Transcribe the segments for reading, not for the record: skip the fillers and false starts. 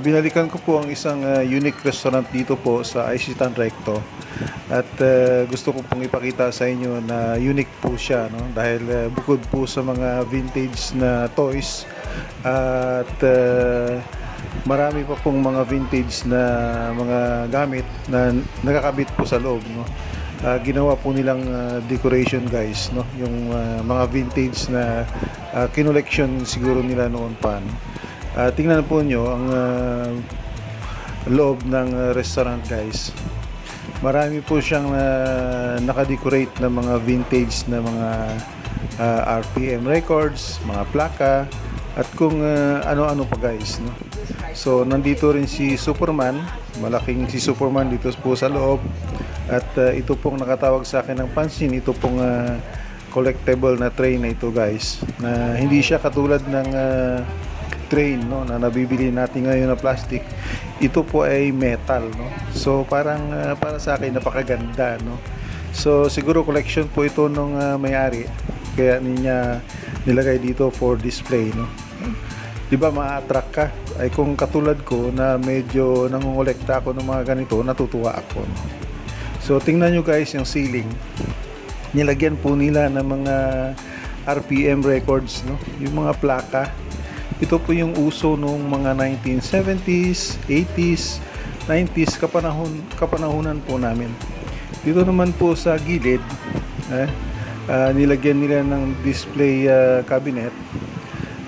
Binalikan ko po ang isang unique restaurant dito po sa Isitan Recto at gusto ko pong ipakita sa inyo na unique po siya, no? Dahil bukod po sa mga vintage na toys at marami pa pong mga vintage na mga gamit na nakakabit po sa loob, no? Ginawa po nilang decoration, guys, no? Yung mga vintage na kinoleksyon siguro nila noon pa, no? Tingnan po nyo ang loob ng restaurant, guys. Marami po siyang nakadecorate na mga vintage na mga RPM records, mga plaka, at kung ano-ano pa, guys, no? So nandito rin si Superman, malaking si Superman dito po sa loob. At ito pong nakatawag sa akin ng pansin, ito pong collectible na train na ito, guys, na hindi siya katulad ng train, no, na nabibili natin ngayon na plastic. Ito po ay metal, no? So parang para sa akin napakaganda, no? So siguro collection po ito nung may-ari, kaya niya nilagay dito for display, no? 'Di ba, ma-attract ka? Ay kung katulad ko na medyo nangongolekta ako ng mga ganito, natutuwa ako, no? So tingnan nyo, guys, yung ceiling. Nilagyan po nila ng mga RPM records, no? Yung mga plaka. Ito po yung uso nung mga 1970s, 80s, 90s, kapanahunan po namin. Dito naman po sa gilid, nilagyan nila ng display cabinet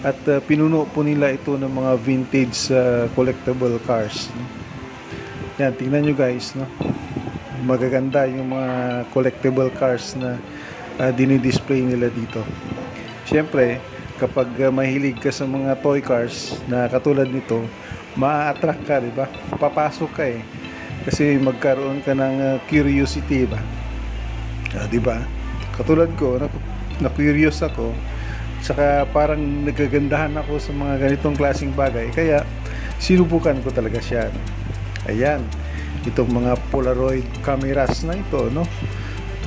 at pinuno po nila ito ng mga vintage collectible cars, no? Yan, tingnan nyo, guys, no? Magaganda yung mga collectible cars na dinidisplay nila dito. Siyempre, kapag mahilig ka sa mga toy cars na katulad nito, ma-attract ka, di ba? Papasok ka kasi magkaroon ka ng curiosity, ba? Di ba? Katulad ko, na curious ako, saka parang nagagandahan ako sa mga ganitong klaseng bagay, kaya sinubukan ko talaga siya, no? Ayan, itong mga Polaroid cameras na ito, no?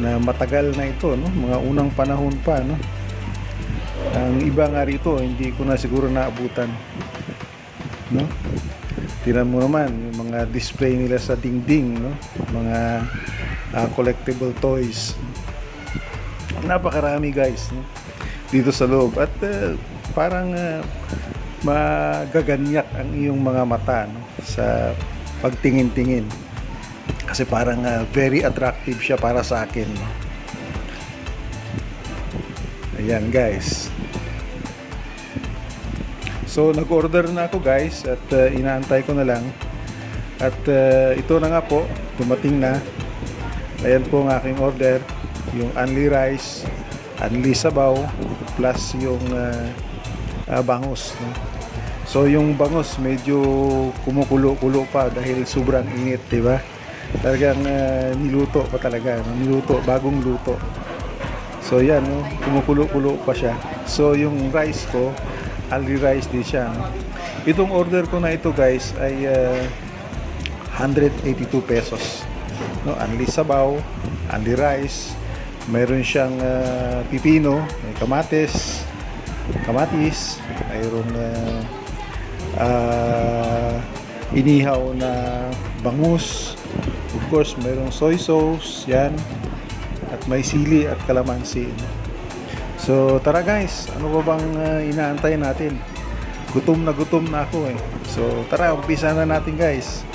Na matagal na ito, no? Mga unang panahon pa, no? Ang iba nga rito, hindi ko na siguro naabutan, no? Tingnan mo naman yung mga display nila sa dingding, no? Mga collectible toys. Napakarami, guys, no? Dito sa loob. At parang magaganyak ang iyong mga mata, no? Sa pagtingin-tingin. Kasi parang very attractive siya para sa akin, no? Ayan, guys. So nag-order na ako, guys, at inaantay ko na lang. At ito na nga po, dumating na. Ayan po ang aking order, yung only rice, only sabaw, plus yung bangus, no? So yung bangus medyo kumukulo-kulo pa dahil sobrang init, di ba? Talagang niluto pa talaga, no? Niluto, bagong luto. So yan, no? Kumukulo-kulo pa siya. So yung rice ko, only rice din siya, no? Itong order ko na ito, guys, ay 182 pesos, no? Only sabaw, only rice, mayroon siyang pipino, may kamatis, mayroong inihaw na bangus, of course mayroong soy sauce, yan, at may sili at kalamansi. So tara, guys, ano ba bang inaantay natin? Gutom na ako, So tara, umpisa na natin, guys.